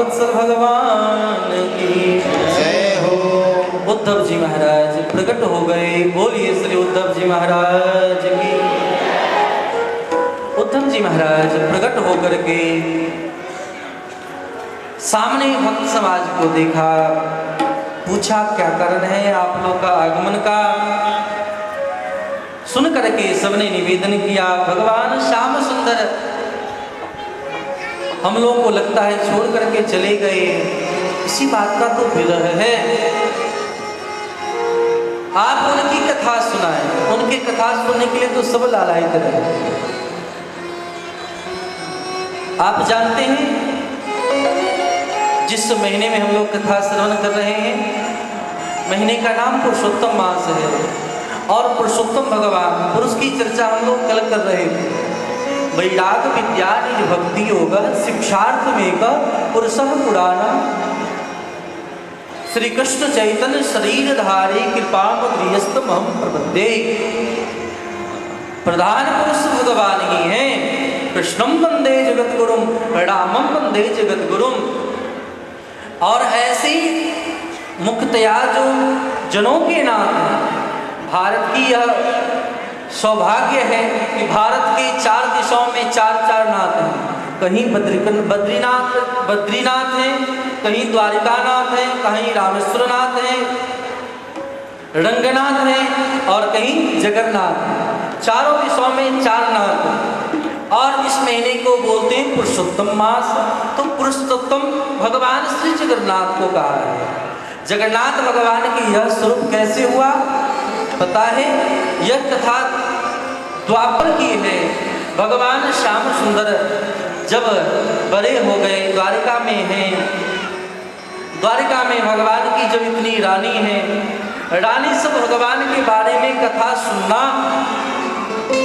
वत्सल भगवान की जय हो। उद्धव जी महाराज प्रकट हो गए। बोलिए श्री उद्धव जी महाराज की। उद्धव जी महाराज प्रकट होकर के सामने भक्त समाज को देखा, पूछा क्या कारण है आप लोग का आगमन का। सुन करके सबने निवेदन किया, भगवान श्याम सुंदर हम लोग को लगता है छोड़ करके चले गए, इसी बात का तो विरह है। आप उनकी कथा सुनाएं। उनकी कथा सुनने के लिए तो सब लालायित रहे। आप जानते हैं जिस महीने में हम लोग कथा श्रवण कर रहे हैं, महीने का नाम पुरुषोत्तम मास है और पुरुषोत्तम भगवान पुरुष की चर्चा हम लोग कल कर रहे थे। वैराग विद्या निज भक्ति योग शिक्षार्थ में का पुरुष पुराना श्री कृष्ण चैतन्य शरीर धारी कृपा मुद्रियस्तम हम प्रबंधे। प्रधान पुरुष भगवान ही हैं। कृष्णम वंदे जगत गुरुम रामम वंदे जगत गुरुम। और ऐसे मुक्तया जो जनों के नाम हैं, भारत की यह सौभाग्य है कि भारत के 4 दिशाओं में 4 नाथ हैं। कहीं बद्रीनाथ हैं, कहीं द्वारिकानाथ हैं, कहीं रामेश्वरनाथ हैं, रंगनाथ हैं और कहीं जगन्नाथ। चारों दिशाओं में 4 नाथ हैं। और इस महीने को बोलते हैं पुरुषोत्तम मास। तो पुरुषोत्तम भगवान श्री जगन्नाथ को कहा है। जगन्नाथ भगवान की यह स्वरूप कैसे हुआ पता है? यह कथा द्वापर की है। भगवान श्याम सुंदर जब बड़े हो गए, द्वारिका में हैं। द्वारिका में भगवान की जब इतनी रानी है, रानी सब भगवान के बारे में कथा सुनना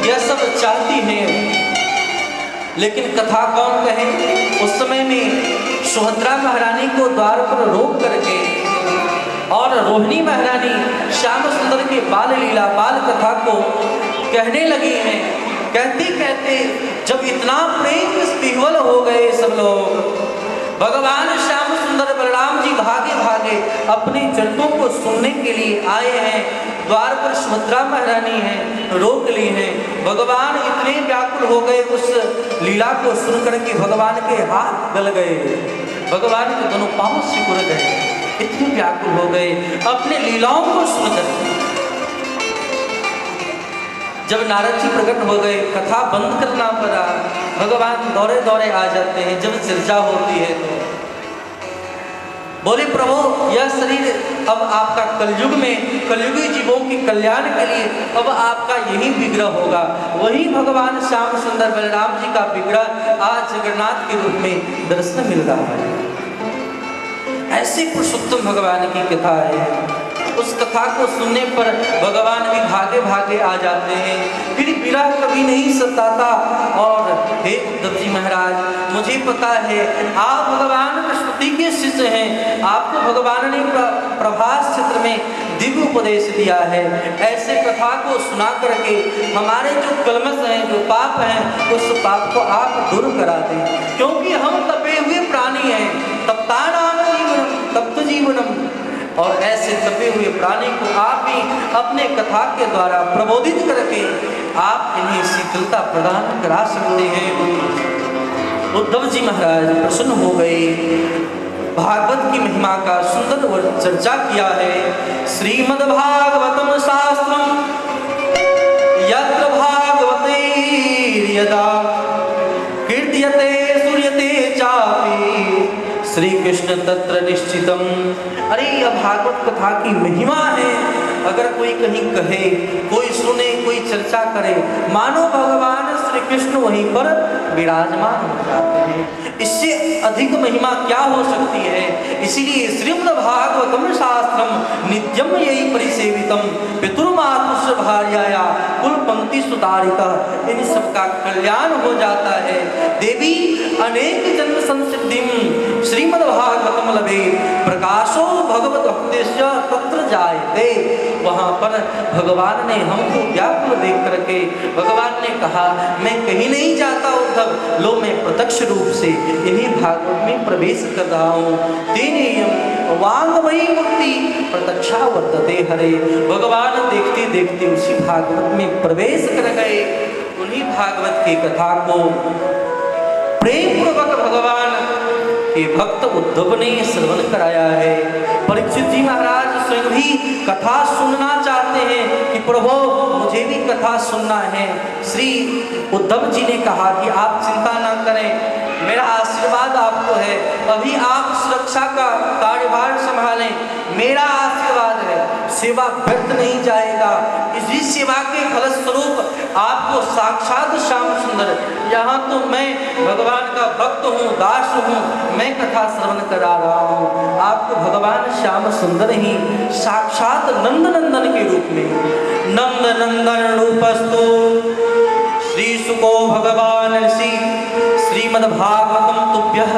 यह सब चाहती हैं, लेकिन कथा कौन कहे। उस समय में सुभद्रा महारानी को द्वार पर रोक करके और रोहिणी महारानी श्याम सुंदर के बाल लीला बाल कथा को कहने लगी हैं। कहते कहते जब इतना प्रेम विह्वल हो गए सब लोग, भगवान श्याम सुंदर बलराम जी भागे भागे अपने चरणों को सुनने के लिए आए हैं। द्वार पर सुभद्रा महारानी हैं, रोक ली हैं। भगवान इतने व्याकुल हो गए, उस लीला को सुन करके भगवान के हाथ गल गए, भगवान के दोनों पांव सिकुड़ गए, इतने व्याकुल हो गए अपने लीलाओं को सुनकर। जब नारद जी प्रकट हो गए, कथा बंद करना पड़ा। भगवान दौरे दौरे आ जाते हैं जब चर्चा होती है तो। बोले प्रभु यह शरीर अब आपका कलयुग में कलयुगी जीवों के कल्याण के लिए अब आपका यही विग्रह होगा। वही भगवान श्याम सुंदर बलराम जी का विग्रह आज जगन्नाथ के रूप में दर्शन मिल रहा है। ऐसे पुरुषोत्तम भगवान की कथा है। उस कथा को सुनने पर भगवान भी भागे भागे आ जाते हैं। फिर विरह कभी नहीं सताता। और हे उद्धव जी महाराज, मुझे पता है आप भगवान कृष्ण के शिष्य हैं। आपको भगवान ने प्रभास क्षेत्र में दिव्य उपदेश दिया है। ऐसे कथा को सुना करके हमारे जो कलमश हैं, जो पाप हैं, उस पाप को आप दूर करा दें, क्योंकि हम तपे हुए प्राणी हैं। तप्ता नाम जीवनम तप्त जीवनम। और ऐसे तपे हुए प्राणी को आप भी अपने कथा के द्वारा प्रबोधित करके आप इन्हें शीतलता प्रदान करा सकते हैं। उद्धव जी महाराज प्रसन्न हो गए। भागवत की महिमा का सुंदर चर्चा किया है। श्रीमद्भागवतम शास्त्रम यत्र भागवते यदा कीर्त्यते सूर्यते चापि श्री कृष्ण तत्र निश्चितम। अरे यह भागवत कथा की महिमा है। अगर कोई कहीं कहे, कोई सुने, कोई चर्चा करे, मानो भगवान श्री कृष्ण वहीं पर विराजमान हो जाते हैं। इससे अधिक महिमा क्या हो सकती है। इसीलिए श्रीमद्भागवतम शास्त्रम नित्यम यही परिसेवितम पितुर्मातुश्च भार्याया कुल पंक्ति सुतारिता। इन सबका कल्याण हो जाता है। देवी अनेक जन्म संसिद्धिम श्रीमद्भागवतम लभे प्रकाशो भगवत भक्तेश्य तत्र जायते। वहाँ पर भगवान ने हमको व्याकुल देख करके भगवान ने कहा, मैं कहीं नहीं जाता उद्धव, लो मैं प्रत्यक्ष रूप से इन्हीं भागवत में प्रवेश कर रहा हूँ। तेनेयम वांगमयी मूर्ति प्रत्यक्षा वर्तते हरे। भगवान देखते देखते उसी भागवत में प्रवेश कर गए। उन्हीं भागवत की कथा को प्रेम पूर्वक भगवान के भक्त उद्धव ने श्रवण कराया है। परीक्षित जी महाराज स्वयं भी कथा सुनना चाहते हैं कि प्रभु मुझे भी कथा सुनना है। श्री उद्धव जी ने कहा कि आप चिंता ना करें, मेरा आशीर्वाद आपको है, अभी आप सुरक्षा का कार्यभार संभालें, मेरा आशीर्वाद है, सेवा व्यर्थ नहीं जाएगा। इसी सेवा के फलस्वरूप आपको साक्षात श्याम सुंदर, यहाँ तो मैं भगवान का भक्त हूँ, दास हूँ, मैं कथा श्रवण करा रहा हूँ, आपको भगवान श्याम सुंदर ही साक्षात नंद नंदन के रूप में, नंद नंदन रूपस्तु श्री सुको भगवान ऋषि श्रीमद्भागवतम तुभ्यः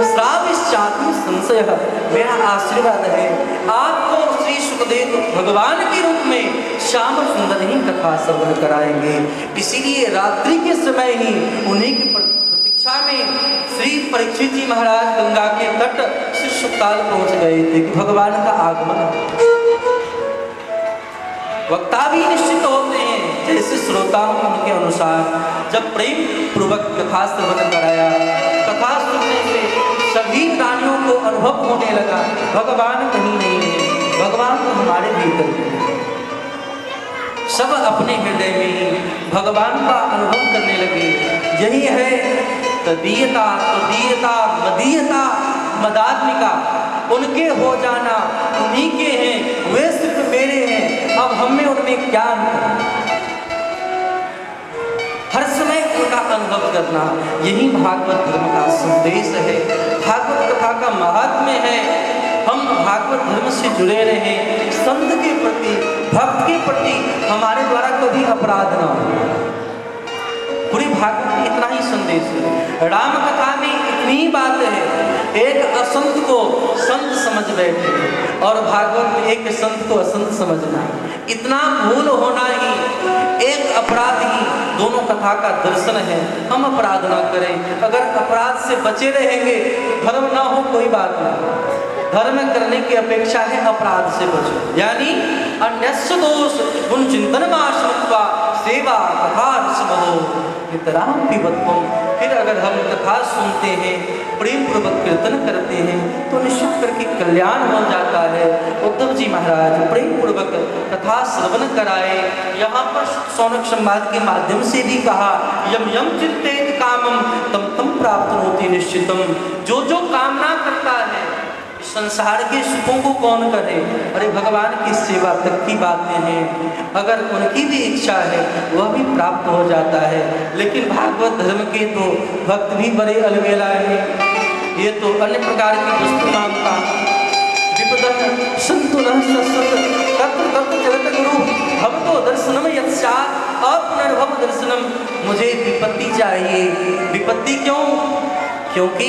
श्राविष्यामि संशयः। मेरा आशीर्वाद है, आपको श्री सुखदेव भगवान के रूप में श्याम सुंदर ही कथा श्रवण कराएंगे। इसीलिए रात्रि के समय ही उन्हीं की प्रतीक्षा में श्री परीक्षित जी महाराज गंगा के तट से सुकाल पहुंच गए थे कि भगवान का आगमन। वक्ता भी निश्चित होते हैं, जैसे श्रोता हूं उनके अनुसार। जब प्रेम पूर्वक कथा श्रवण कराया, कथा सुनने से सभी प्राणियों को अनुभव होने लगा भगवान कहीं नहीं है, भगवान तो हमारे भीतर है। सब अपने हृदय में ही भगवान का अनुभव करने लगे। यही है तदीयता तदीयता मदीयता मदात्मिका, उनके हो जाना, उन्हीं के हैं, वे सिर्फ मेरे हैं, अब हम में उनमें क्या अंतर। हर समय उनका अनुभव करना, यही भागवत धर्म का संदेश है, भागवत कथा का महात्म्य है। हम भागवत धर्म से जुड़े रहें, संत के प्रति, भक्त के प्रति हमारे द्वारा कभी अपराध न हो। पूरी भागवत में इतना ही संदेश है। राम कथा में इतनी ही बात है, एक असंत को संत समझ बैठे और भागवत में एक संत को असंत समझना, इतना भूल होना ही एक अपराध ही दोनों कथा का दर्शन है। हम अपराध ना करें, अगर अपराध से बचे रहेंगे धर्म ना हो कोई बात नहीं, धर्म करने की अपेक्षा है अपराध से बचो, यानी अन्यस्य दोष गुण चिंतन आश्रमत्वा सेवा कथा रसमहो नितराम पिबत्वम। फिर अगर हम कथा सुनते हैं, प्रेम पूर्वक कीर्तन करते हैं तो निश्चित करके कल्याण हो जाता है। उद्धव जी महाराज प्रेम पूर्वक कथा श्रवण कराए। यहाँ पर शौनक संवाद के माध्यम से भी कहा, यम यम चित्तेत कामम तम तम प्राप्त होती निश्चितम। जो जो कामना करता है, संसार के सुखों को कौन करे, अरे भगवान की सेवा तक की बातें हैं, अगर उनकी भी इच्छा है वह भी प्राप्त हो जाता है। लेकिन भागवत धर्म के तो भक्त भी बड़े अलबेला हैं, ये तो अन्य प्रकार की वस्तु मांगता। विपदः संतुलः सत्सत तत्र तत्र जगत गुरु भक्तो दर्शनम यत्स्यात् अपुनर्भव दर्शनम। मुझे विपत्ति चाहिए। विपत्ति क्यों? क्योंकि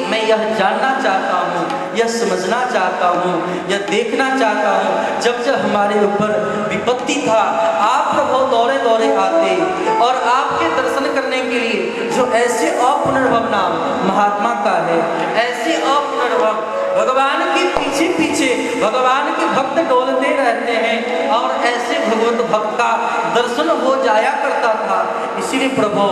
मैं यह जानना चाहता हूँ, यह समझना चाहता हूँ, यह देखना चाहता हूँ। जब जब हमारे ऊपर विपत्ति था, आप प्रभु दौड़े दौड़े आते और आपके दर्शन करने के लिए जो ऐसे अपुनर्भव नाम महात्मा का है, ऐसे अपुनर्भव भगवान के पीछे पीछे भगवान के भक्त डोलते रहते हैं और ऐसे भगवत भक्त का दर्शन हो जाया करता था। इसीलिए प्रभु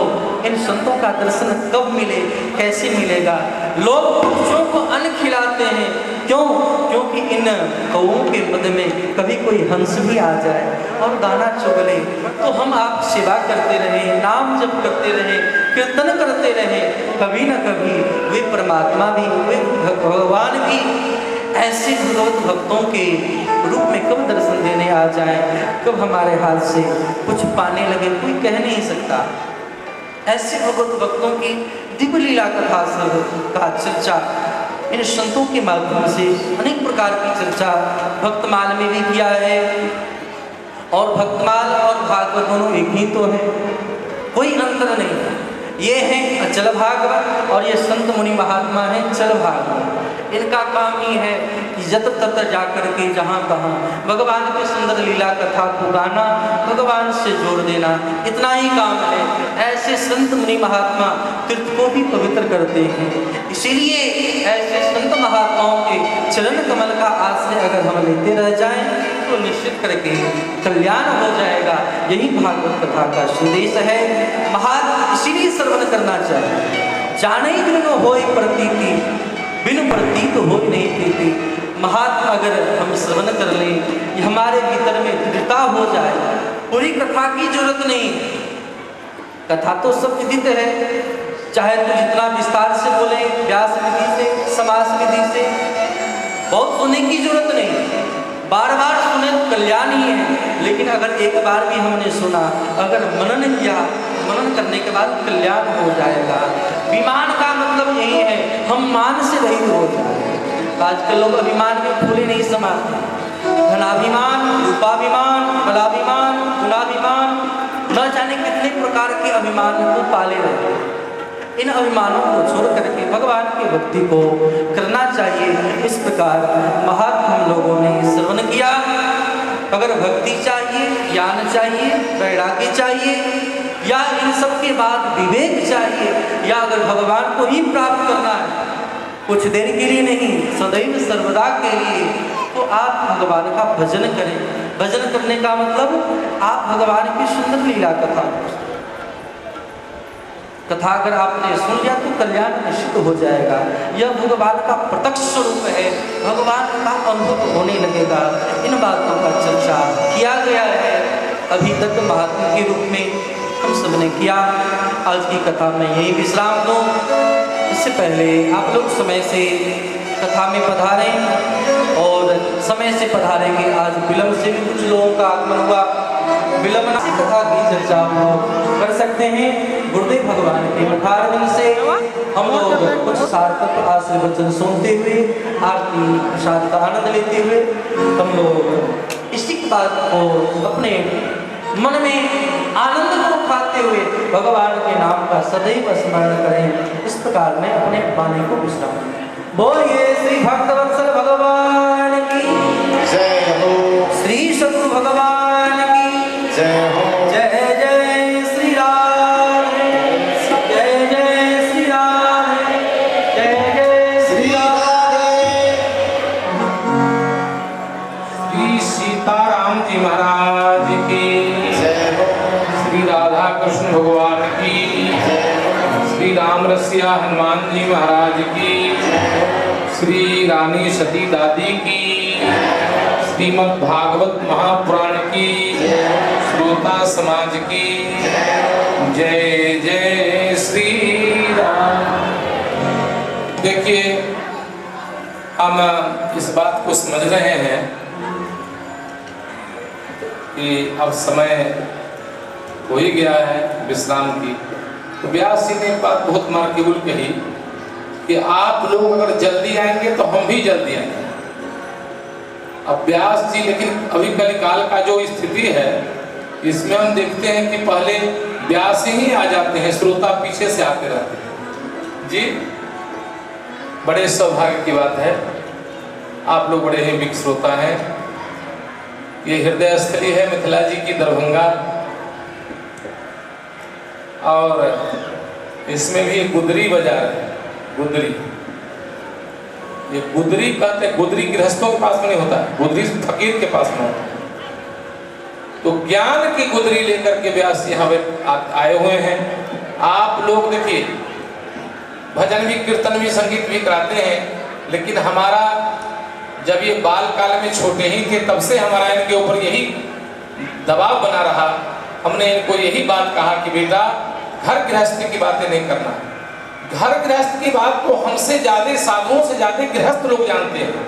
इन संतों का दर्शन कब मिले, कैसे मिलेगा? लोग पक्षियों को अन्न खिलाते हैं, क्यों? क्योंकि इन कौओं के पद में कभी कोई हंस भी आ जाए और दाना चुग ले तो हम आप सेवा करते रहे, नाम जप करते रहे, कीर्तन करते रहे, कभी न कभी वे परमात्मा भी, वे भगवान भी ऐसे भगवत भक्तों के रूप में कब दर्शन देने आ जाए, कब हमारे हाथ से कुछ पाने लगे, कोई कह नहीं सकता। ऐसे भगवत भक्तों की दिव्य लीला कथा का चर्चा इन संतों के माध्यम से अनेक प्रकार की चर्चा भक्तमाल में भी किया है। और भक्तमाल और भागवत दोनों एक ही तो है, कोई अंतर नहीं। ये हैं अचल भागवत और ये संत मुनि महात्मा हैं चल भागवत। इनका काम ही है कि जत्र तत्र जाकर के जहाँ तहाँ भगवान की सुंदर लीला कथा को गाना, भगवान से जोड़ देना, इतना ही काम है। ऐसे संत मुनि महात्मा तीर्थ को भी पवित्र करते हैं। इसीलिए ऐसे संत महात्माओं के चरण कमल का आश्रय अगर हम लेते रह जाएं तो निश्चित करके कल्याण हो जाएगा। यही भागवत कथा का संदेश है। महात्मा इसीलिए श्रवण करना चाहिए। जाने बिन होय प्रतीति, बिन प्रतीत हो नहीं प्रीति। महात्मा अगर हम श्रवण कर लें, ये हमारे भीतर में दृढ़ता हो जाए, पूरी कथा की जरूरत नहीं। कथा तो सब विदित है, चाहे तो जितना विस्तार से बोले, व्यास विधि से, समास विधि से, बहुत सुनने की जरूरत नहीं। बार बार सुने तो कल्याण ही है। लेकिन अगर एक बार भी हमने सुना, अगर मनन किया, मनन करने के बाद कल्याण हो जाएगा। विमान का मतलब यही है, हम मान से रहित हो जाए। आजकल लोग अभिमान में फूले नहीं समाते। धनाभिमान, रूपाभिमान, बलाभिमान, गुणाभिमान, न जाने कितने प्रकार के अभिमान को पाले रहते हैं। इन अभिमानों को छोड़ करके भगवान की भक्ति को करना चाहिए। इस प्रकार महात्मा हम लोगों ने श्रवण किया। अगर भक्ति चाहिए, ज्ञान चाहिए, वैराग्य चाहिए, या इन सब के बाद विवेक चाहिए, या अगर भगवान को ही प्राप्त करना है कुछ देर के लिए नहीं, सदैव सर्वदा के लिए, तो आप भगवान का भजन करें। भजन करने का मतलब आप भगवान की सुंदर लीला कथा अगर आपने सुन लिया तो कल्याण निश्चित हो जाएगा। यह भगवान का प्रत्यक्ष स्वरूप है, भगवान का अनुभव होने लगेगा। इन बातों का चर्चा किया गया है अभी तक महात्मा के रूप में हम सबने किया। आज की कथा में यही विश्राम दूं। इससे पहले आप लोग समय से कथा में पधारें और समय से पधारेंगे। आज विलंब से भी कुछ लोगों का आगमन हुआ, विलंब से कथा की चर्चा हम कर सकते हैं। गुरुदेव भगवान के मठारविंद से हम लोग कुछ सार्थक आशीर्वचन सुनते हुए, आरती प्रसाद का आनंद लेते हुए, हम लोग इसी बात को अपने मन में आनंद को उठाते हुए भगवान के नाम का सदैव स्मरण करें। इस प्रकार में अपने वाणी को विश्राम दें। बोलिए श्री भक्तवत्सल भगवान की जय हो, श्री सद्गुरु भगवान की जय हो। जय जय श्री राम, जय जय श्री राम, जय जय श्री राम। श्री सीताराम जी महाराज की जय हो, श्री राधा कृष्ण भगवान की, श्री राम रसिया हनुमान जी महाराज की, श्री रानी सती दादी की, श्रीमद् भागवत महापुराण की, श्रोता समाज की जय जय श्री राम। देखिए, हम इस बात को समझ रहे हैं कि अब समय हो ही गया है विश्राम की। तो व्यास जी ने एक बात बहुत मार्केबल कही कि आप लोग अगर जल्दी आएंगे तो हम भी जल्दी आएंगे। अब व्यास जी, लेकिन अभी कलिकाल का जो स्थिति है इसमें हम देखते हैं कि पहले व्यास ही आ जाते हैं, श्रोता पीछे से आते रहते हैं। जी, बड़े सौभाग्य की बात है, आप लोग बड़े ही बिग श्रोता हैं। ये हृदय स्थली है मिथिला जी की, दरभंगा, और इसमें भी गुदरी बाजार है। गुदरी, ये गुदरी कहते हैं, गुदरी गृहस्थों के पास में नहीं होता है, गुदरी फकीर के पास में होता है। तो ज्ञान की गुदरी लेकर के व्यास यहाँ पे आए हुए हैं। आप लोग देखिए, भजन भी, कीर्तन भी, संगीत भी कराते हैं, लेकिन हमारा जब ये बाल काल में छोटे ही थे तब से हमारा इनके ऊपर यही दबाव बना रहा। हमने इनको यही बात कहा कि बेटा, घर गृहस्थी की बातें नहीं करना। घर गृहस्थ की बात को हमसे ज्यादा, साधुओं से ज्यादा गृहस्थ लोग जानते हैं,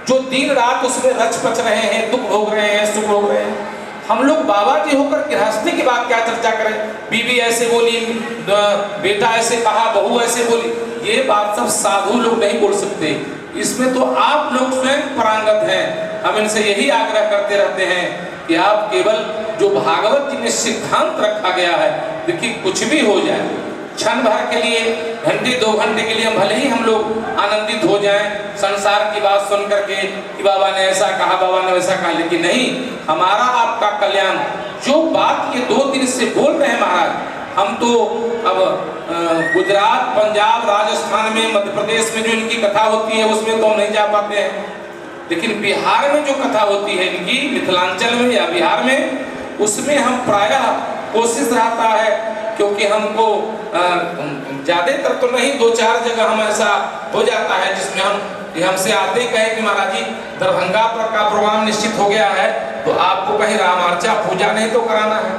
जो दिन रात उसमें रच पच रहे हैं, दुख भोग रहे हैं, सुख भोग रहे हैं। हम लोग बाबा जी होकर गृहस्थी की बात क्या चर्चा करें? बीवी ऐसे बोली, बेटा ऐसे कहा, बहू ऐसे बोली, ये बात सब साधु लोग नहीं बोल सकते। इसमें तो आप लोग स्वयं पारंगत हैं। हम इनसे यही आग्रह करते रहते हैं कि आप केवल जो भागवत जी में सिद्धांत रखा गया है, देखिए कुछ भी हो जाए, क्षण भर के लिए, घंटे 2 घंटे के लिए हम भले ही हम लोग आनंदित हो जाएं संसार की बात सुन करके कि बाबा ने ऐसा कहा, बाबा ने वैसा कहा, लेकिन नहीं, हमारा आपका कल्याण, जो बात ये 2 दिन से बोल रहे हैं महाराज, हम तो अब गुजरात, पंजाब, राजस्थान में, मध्य प्रदेश में जो इनकी कथा होती है उसमें तो हम नहीं जा पाते हैं, लेकिन बिहार में जो कथा होती है इनकी, मिथिलांचल में या बिहार में, उसमें हम प्रायः कोशिश रहता है, क्योंकि हमको ज्यादातर तो नहीं, 2-4 जगह हम ऐसा हो जाता है जिसमें हम हमसे आते कहे कि महाराज जी दरभंगा पर का प्रोग्राम निश्चित हो गया है, तो आपको कहीं रामार्चा पूजा नहीं तो कराना है।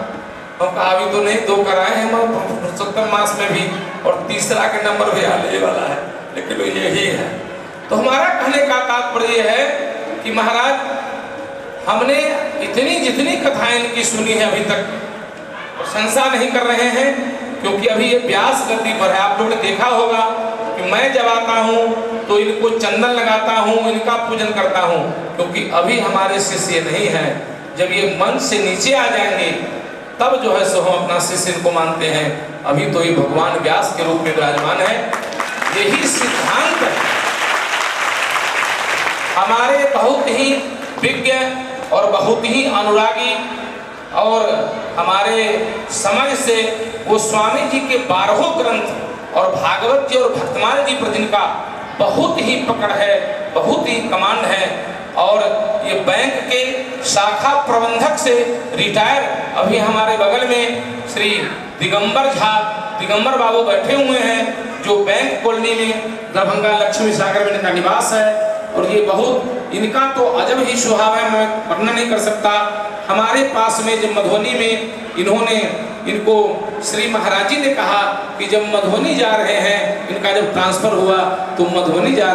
हम कहा अभी तो नहीं, 2 कराए हैं हम पुरुषोत्तम मास में भी, और तीसरा के नंबर भी आने वाला है, लेकिन यही है। तो हमारा कहने का तात्पर्य है कि महाराज हमने इतनी जितनी कथाएं इनकी सुनी है अभी तक, प्रशंसा नहीं कर रहे हैं, क्योंकि अभी ये व्यास गद्दी पर है। आप लोगों ने देखा होगा कि मैं जब आता हूँ तो इनको चंदन लगाता हूँ, इनका पूजन करता हूँ, क्योंकि अभी हमारे शिष्य नहीं है। जब ये मंच से नीचे आ जाएंगे तब जो है सो हम अपना शिष्य इनको मानते हैं। अभी तो ये भगवान व्यास के रूप में विराजमान है। यही सिद्धांत हमारे बहुत ही विज्ञ और बहुत ही अनुरागी और हमारे समझ से वो स्वामी जी के 12 ग्रंथ और भागवत जी और भक्तमाल जी पर जिनका बहुत ही पकड़ है, बहुत ही कमांड है, और ये बैंक के शाखा प्रबंधक से रिटायर अभी हमारे बगल में श्री दिगंबर झा, दिगंबर बाबू बैठे हुए हैं, जो बैंक कॉलोनी में दरभंगा लक्ष्मी सागर में इनका निवास है। और ये बहुत, इनका तो अजब ही स्वभाव है, मैं वर्णन नहीं कर सकता। हमारे पास में जब मधुबनी में इन्होंने, इनको श्री महाराज जी ने कहा कि जब मधुबनी जा रहे हैं, इनका जब ट्रांसफर हुआ तो मधुबनी जा